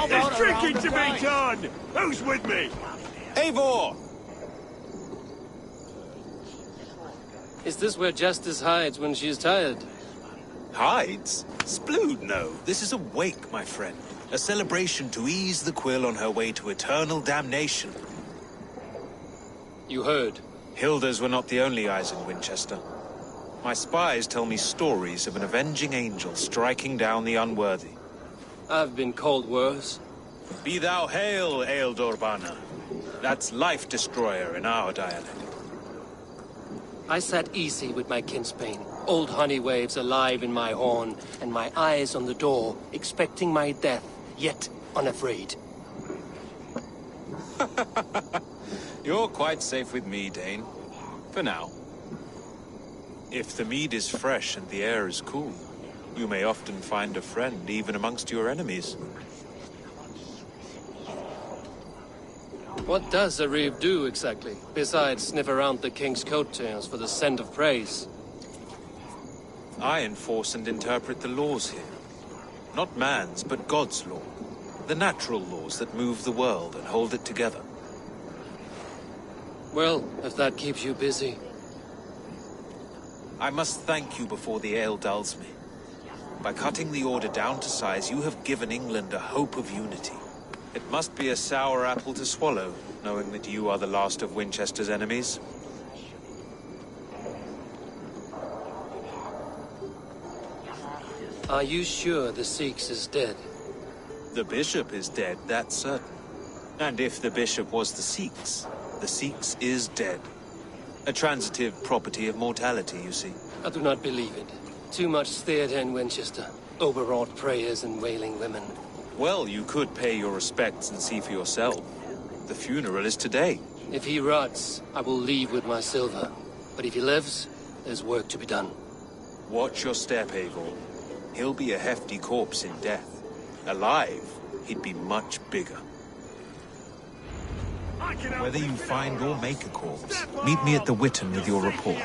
There's drinking to be done! Who's with me? Eivor! Is this where Justice hides when she's tired? Hides? Splood, no. This is a wake, my friend. A celebration to ease the quill on her way to eternal damnation. You heard. Hilda's were not the only eyes in Winchester. My spies tell me stories of an avenging angel striking down the unworthy. I've been called worse. Be thou hail, Ealdorbanna. That's Life Destroyer in our dialect. I sat easy with my kinsbane, old honey waves alive in my horn, and my eyes on the door, expecting my death, yet unafraid. You're quite safe with me, Dane. For now. If the mead is fresh and the air is cool, you may often find a friend even amongst your enemies. What does a reeve do exactly, besides sniff around the king's coattails for the scent of praise? I enforce and interpret the laws here. Not man's, but God's law. The natural laws that move the world and hold it together. Well, if that keeps you busy. I must thank you before the ale dulls me. By cutting the order down to size, you have given England a hope of unity. It must be a sour apple to swallow, knowing that you are the last of Winchester's enemies. Are you sure the Seax is dead? The bishop is dead, that's certain. And if the bishop was the Seax is dead. A transitive property of mortality, you see. I do not believe it. Too much theater in Winchester. Overwrought prayers and wailing women. Well, you could pay your respects and see for yourself. The funeral is today. If he rots, I will leave with my silver. But if he lives, there's work to be done. Watch your step, Eivor. He'll be a hefty corpse in death. Alive, he'd be much bigger. Whether you find or make a corpse, meet me at the Witten with your report.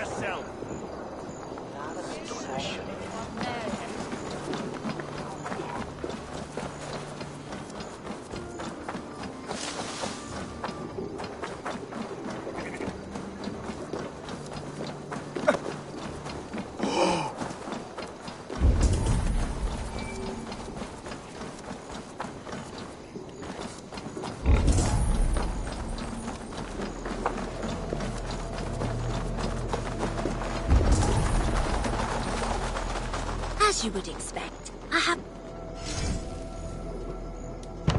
As you would expect, I have...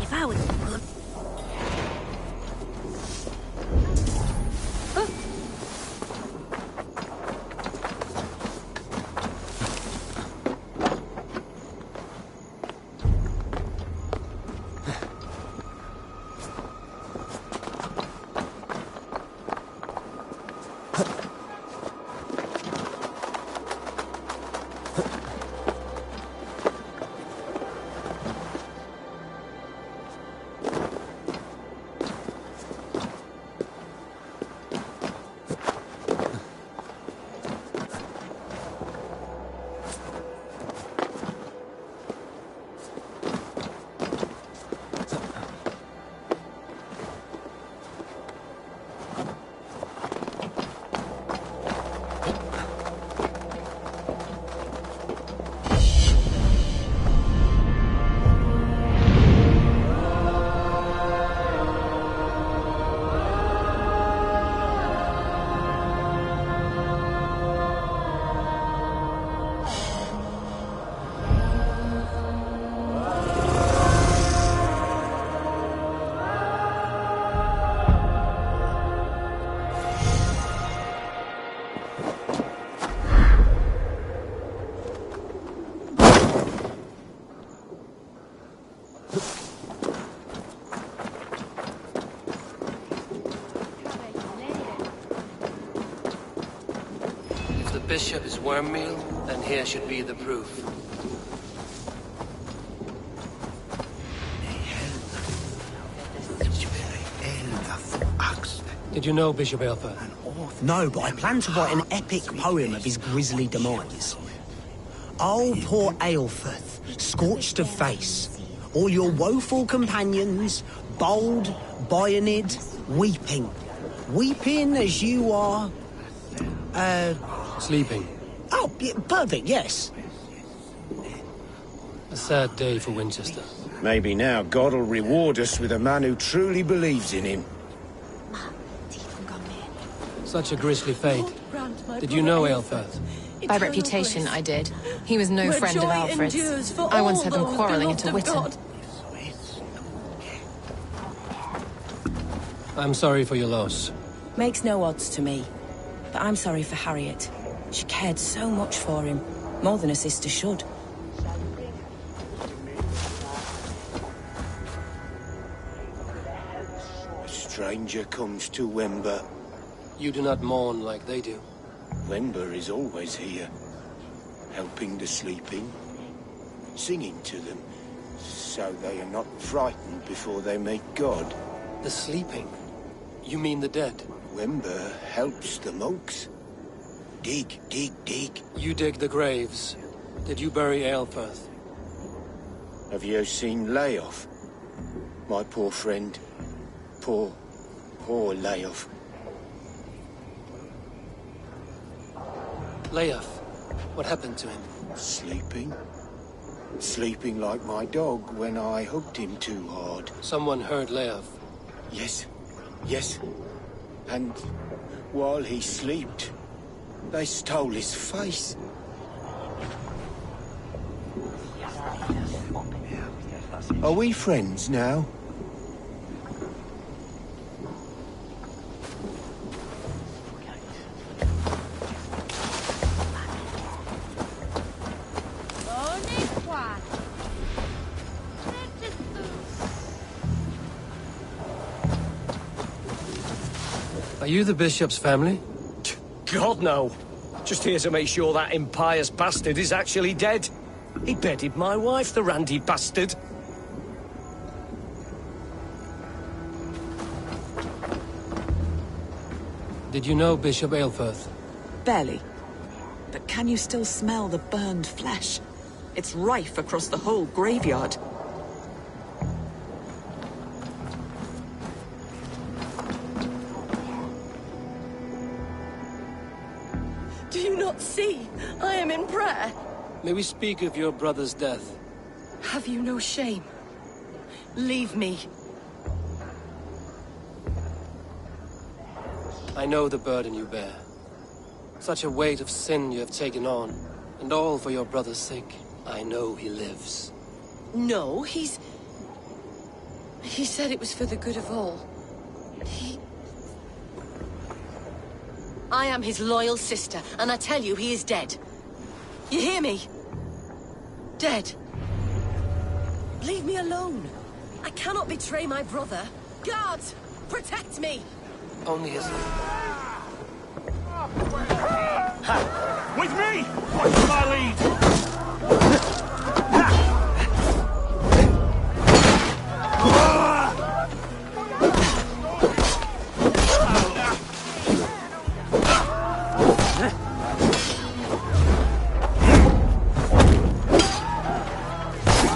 If I was good... bishop is worm meal, then here should be the proof. Did you know Bishop Aelfirth? No, but I plan to write an epic poem of his grisly demise. Oh, poor Aelfirth, scorched of face. All your woeful companions, bold, Bionid, weeping. Weeping as you are... Sleeping. Oh, yeah, perfect, yes. A sad day for Winchester. Maybe now God will reward us with a man who truly believes in him. Such a grisly fate. Did you know Aelfirth? By reputation, I did. He was no friend of Alfred's. I once had them quarrelling at a Witten. I'm sorry for your loss. Makes no odds to me. But I'm sorry for Harriet. She cared so much for him. More than a sister should. A stranger comes to Wember. You do not mourn like they do. Wember is always here, helping the sleeping, singing to them, so they are not frightened before they meet God. The sleeping? You mean the dead? Wember helps the monks. Dig, dig, dig. You dig the graves. Did you bury Aelfirth? Have you seen Layoff? My poor friend. Poor Layoff. Leof, what happened to him? Sleeping? Sleeping like my dog when I hugged him too hard. Someone heard Leof. Yes, yes. And while he slept, they stole his face. Are we friends now? Are you the bishop's family? God, no. Just here to make sure that impious bastard is actually dead. He bedded my wife, the randy bastard. Did you know Bishop Aelfirth? Barely. But can you still smell the burned flesh? It's rife across the whole graveyard. Do you not see? I am in prayer. May we speak of your brother's death? Have you no shame? Leave me. I know the burden you bear. Such a weight of sin you have taken on, and all for your brother's sake. I know he lives. No, He said it was for the good of all. I am his loyal sister, and I tell you, he is dead. You hear me? Dead. Leave me alone. I cannot betray my brother. Guards, protect me! Only his... With me! Watch my lead!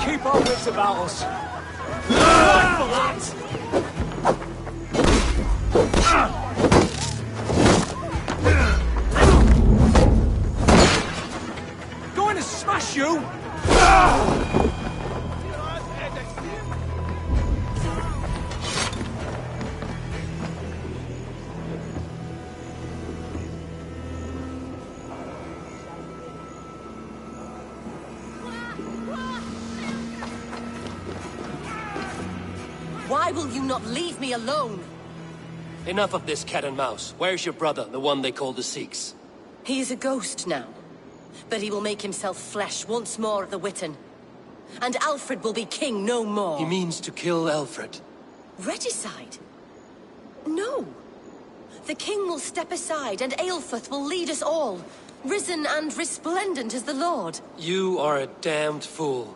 Keep our wits about us. Going to smash you! Why will you not leave me alone? Enough of this cat and mouse. Where's your brother, the one they call the Seax? He is a ghost now. But he will make himself flesh once more at the Witten. And Alfred will be king no more. He means to kill Alfred. Regicide? No. The king will step aside and Aelfirth will lead us all. risen and resplendent as the Lord. You are a damned fool.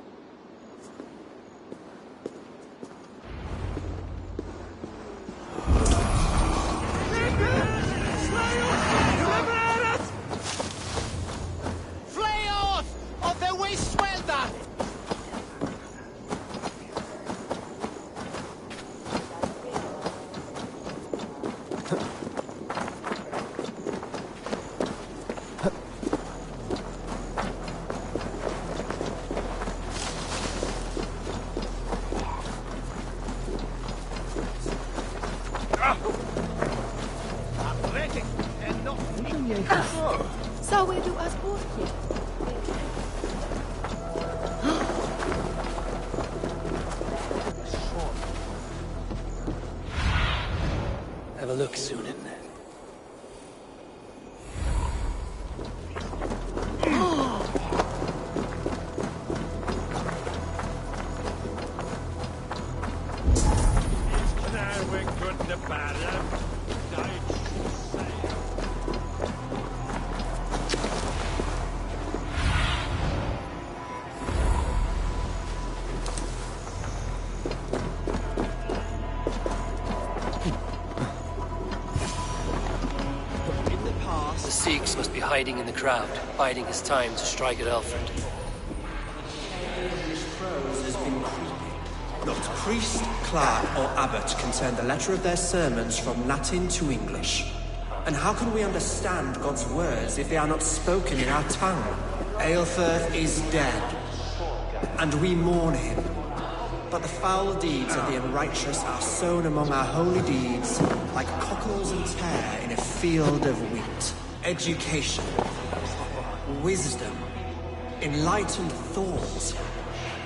Fly off of the waste welder! Zou du als Bootje? Have a look, Sunan. The Seax must be hiding in the crowd, biding his time to strike at Alfred. Has been creeping. Not priest, clerk, or abbot can turn the letter of their sermons from Latin to English. And how can we understand God's words if they are not spoken in our tongue? Aelfirth is dead, and we mourn him. But the foul deeds of the unrighteous are sown among our holy deeds, like cockles and tare in a field of wheat. Education, wisdom, enlightened thought.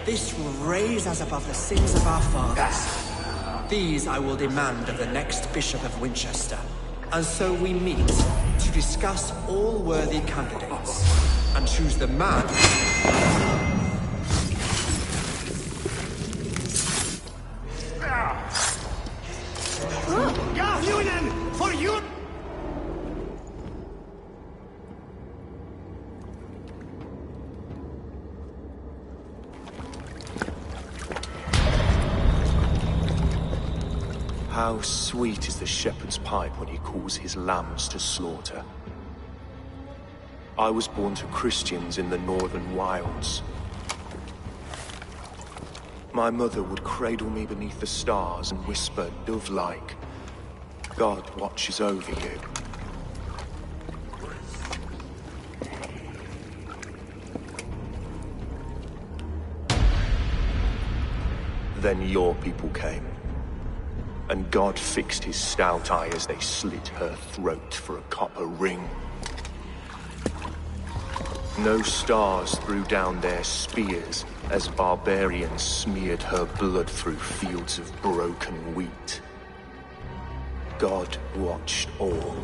This will raise us above the sins of our fathers. These I will demand of the next Bishop of Winchester. And so we meet to discuss all worthy candidates and choose the man. For you! How sweet is the shepherd's pipe when he calls his lambs to slaughter. I was born to Christians in the northern wilds. My mother would cradle me beneath the stars and whisper, dove-like, God watches over you. Then your people came, and God fixed his stout eye as they slit her throat for a copper ring. No stars threw down their spears as barbarians smeared her blood through fields of broken wheat. God watched all,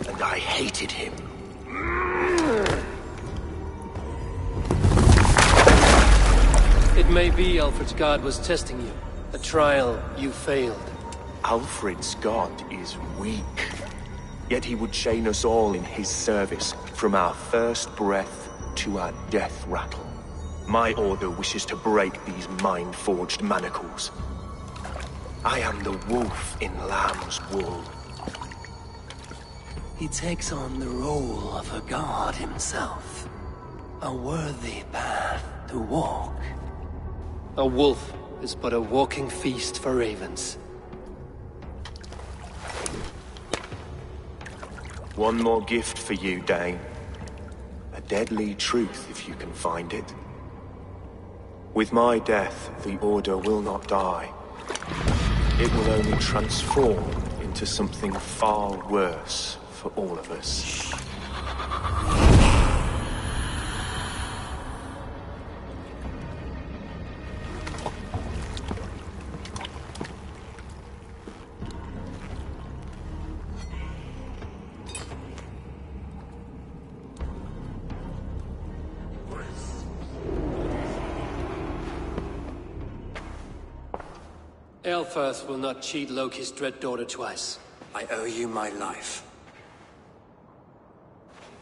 and I hated him. It may be Alfred's god was testing you. A trial you failed. Alfred's god is weak. Yet he would chain us all in his service, from our first breath to our death rattle. My order wishes to break these mind-forged manacles. I am the wolf in lamb's wool. He takes on the role of a god himself. A worthy path to walk. A wolf is but a walking feast for ravens. One more gift for you, Dane. A deadly truth, if you can find it. With my death, the Order will not die. It will only transform into something far worse for all of us. Aelfirth will not cheat Loki's dread daughter twice. I owe you my life.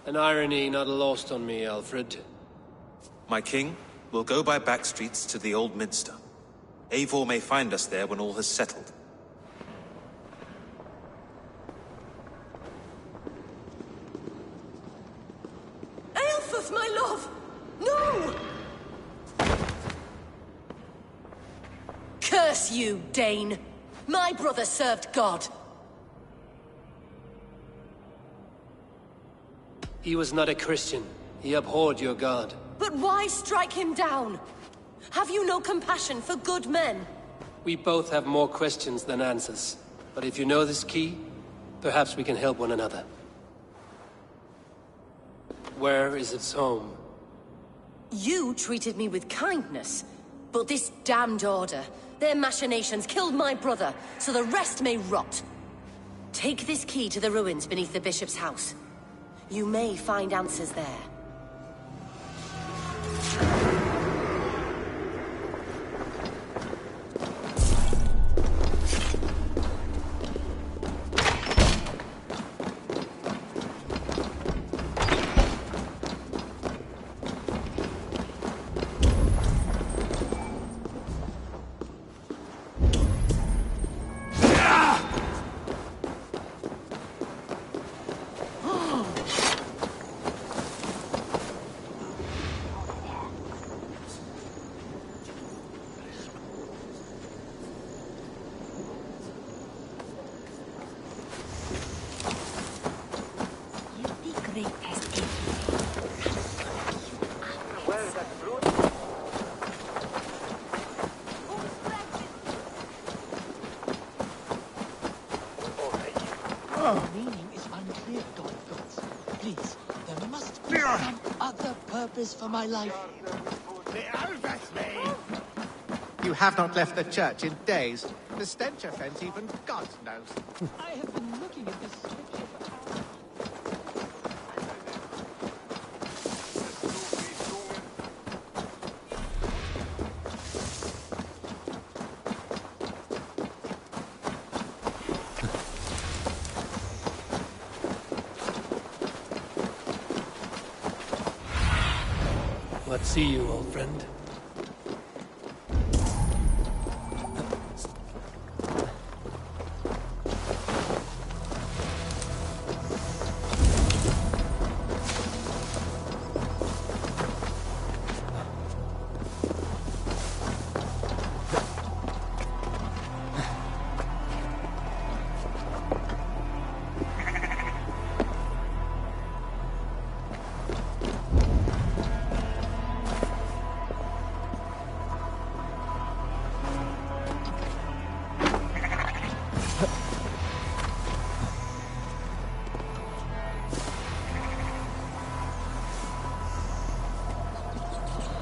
An irony not lost on me, Alfred. My king, we'll go by back streets to the Old Minster. Eivor may find us there when all has settled. Aelfus, my love! No! Curse you, Dane! My brother served God. He was not a Christian. He abhorred your god. But why strike him down? Have you no compassion for good men? We both have more questions than answers. But if you know this key, perhaps we can help one another. Where is its home? You treated me with kindness, but this damned order, their machinations killed my brother, so the rest may rot. Take this key to the ruins beneath the bishop's house. You may find answers there. For my life. You have not left the church in days. The stench offends even God knows. I have been looking at this scripture Let's see you, old friend.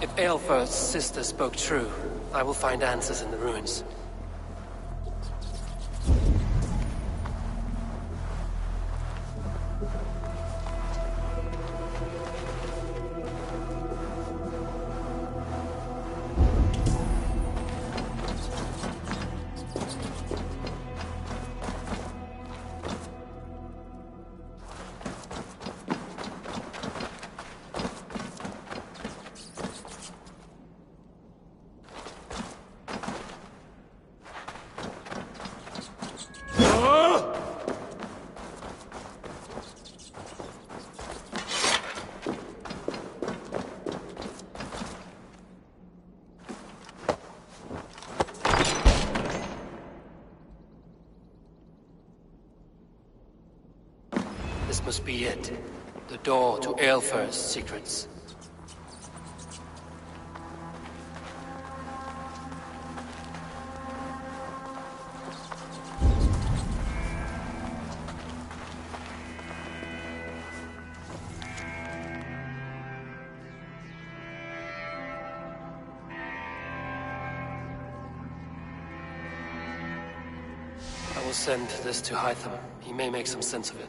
If Aelfir's sister spoke true, I will find answers in the ruins. This must be it. The door to Aelfir's secrets. I will send this to Hytham. He may make some sense of it.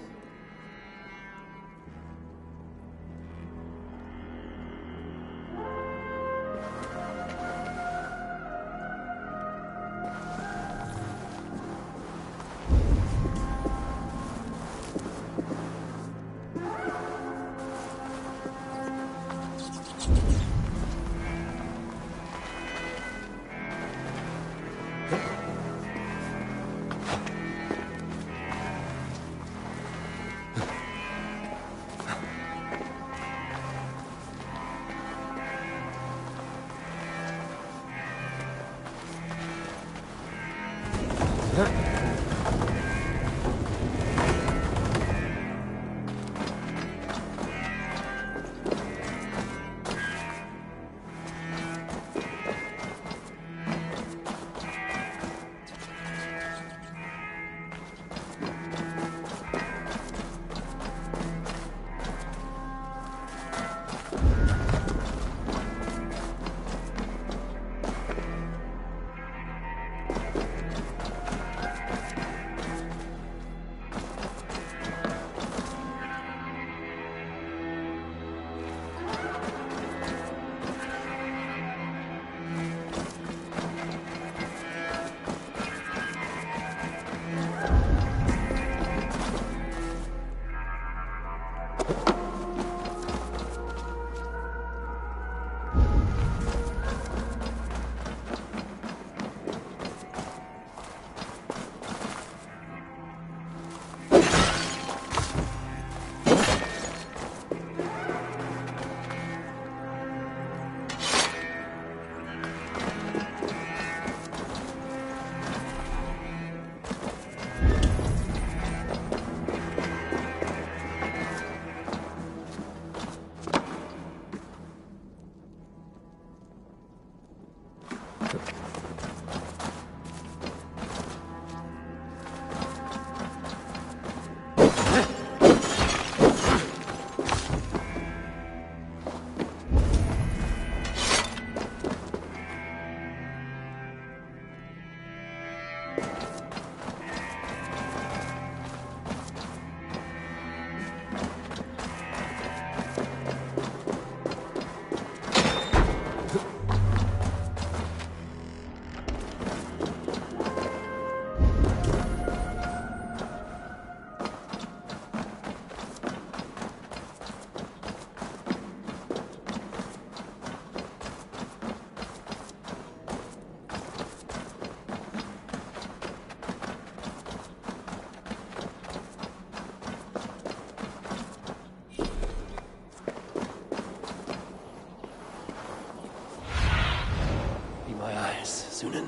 Sunan.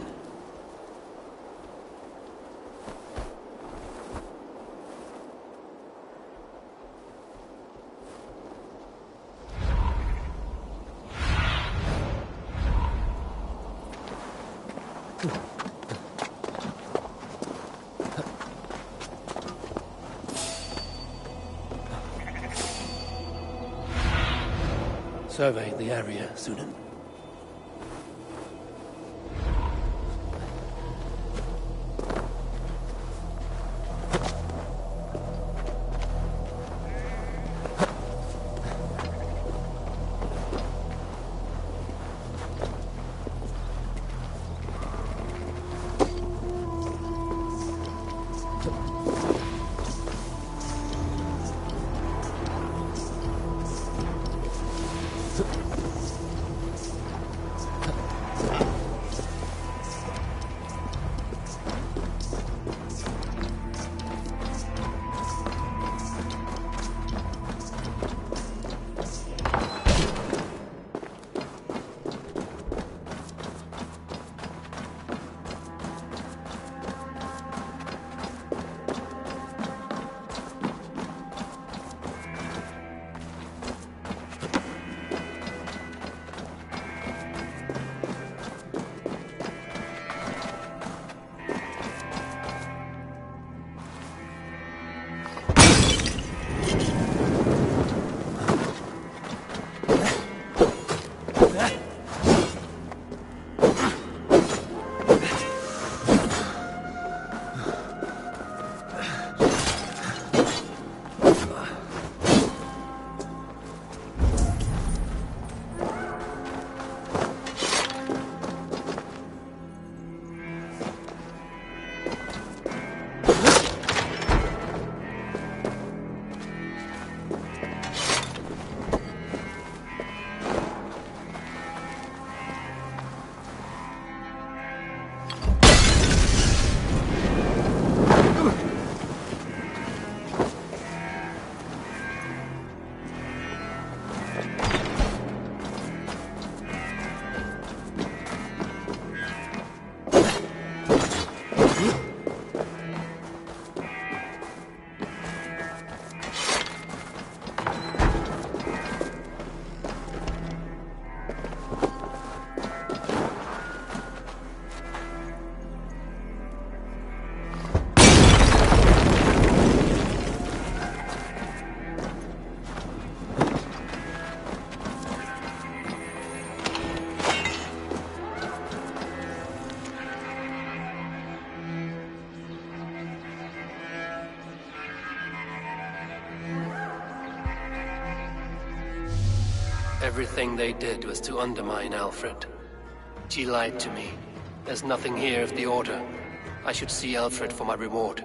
Survey the area, Sunan. Everything they did was to undermine Alfred. She lied to me. There's nothing here of the Order. I should see Alfred for my reward.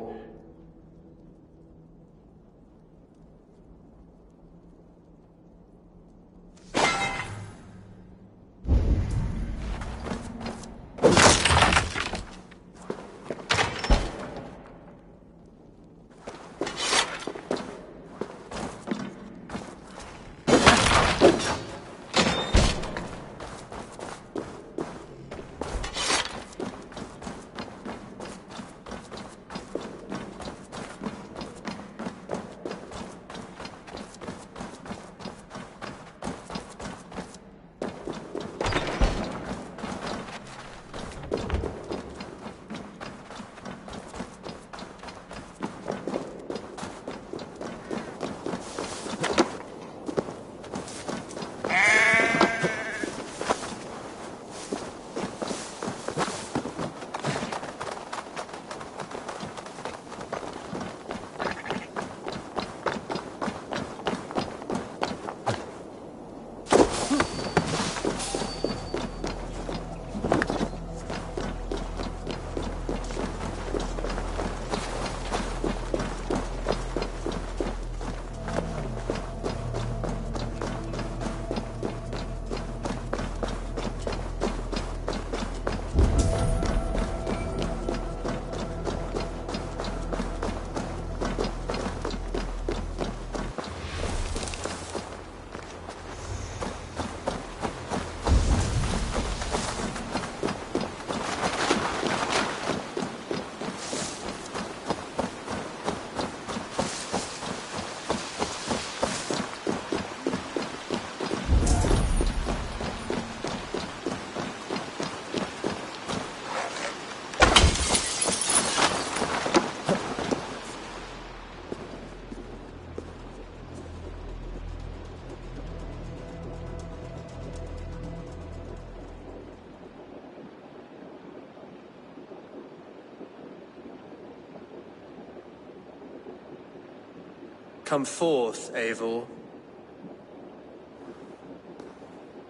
Come forth, Eivor.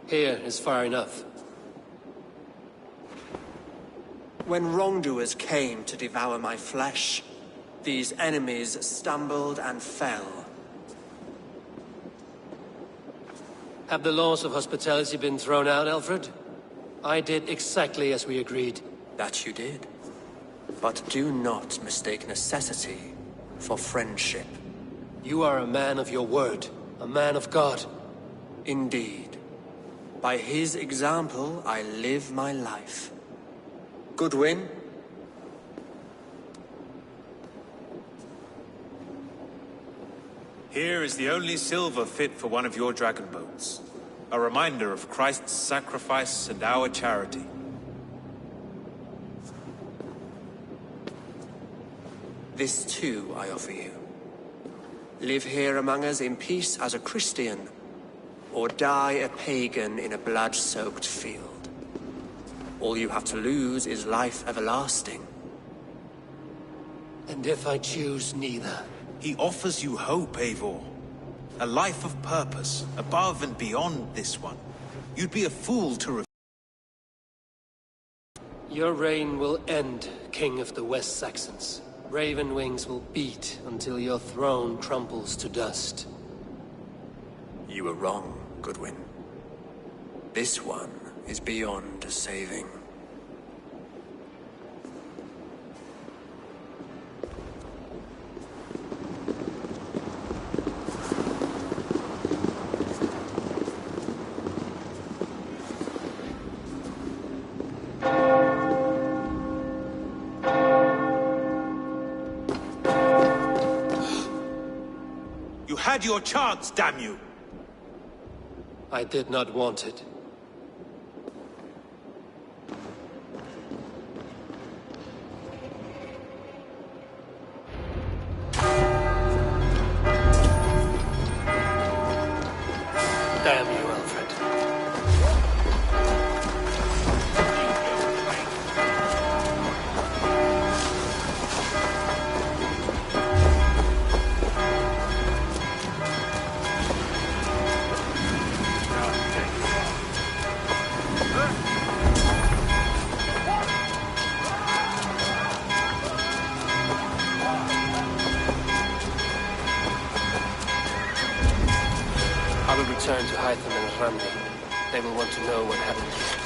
Here is far enough. When wrongdoers came to devour my flesh, these enemies stumbled and fell. Have the laws of hospitality been thrown out, Alfred? I did exactly as we agreed. That you did. But do not mistake necessity for friendship. You are a man of your word, a man of God. Indeed. By his example, I live my life. Goodwin? Here is the only silver fit for one of your dragon boats. A reminder of Christ's sacrifice and our charity. This too I offer you. Live here among us in peace as a Christian, or die a pagan in a blood-soaked field. All you have to lose is life everlasting. And if I choose neither? He offers you hope, Eivor. A life of purpose, above and beyond this one. You'd be a fool to Your reign will end, King of the West Saxons. Raven wings will beat until your throne crumbles to dust. You were wrong, Goodwin. This one is beyond saving. had your chance, damn you! I did not want it. Damn you, Alfred. I will return to Hytham and Ramney. They will want to know what happened here.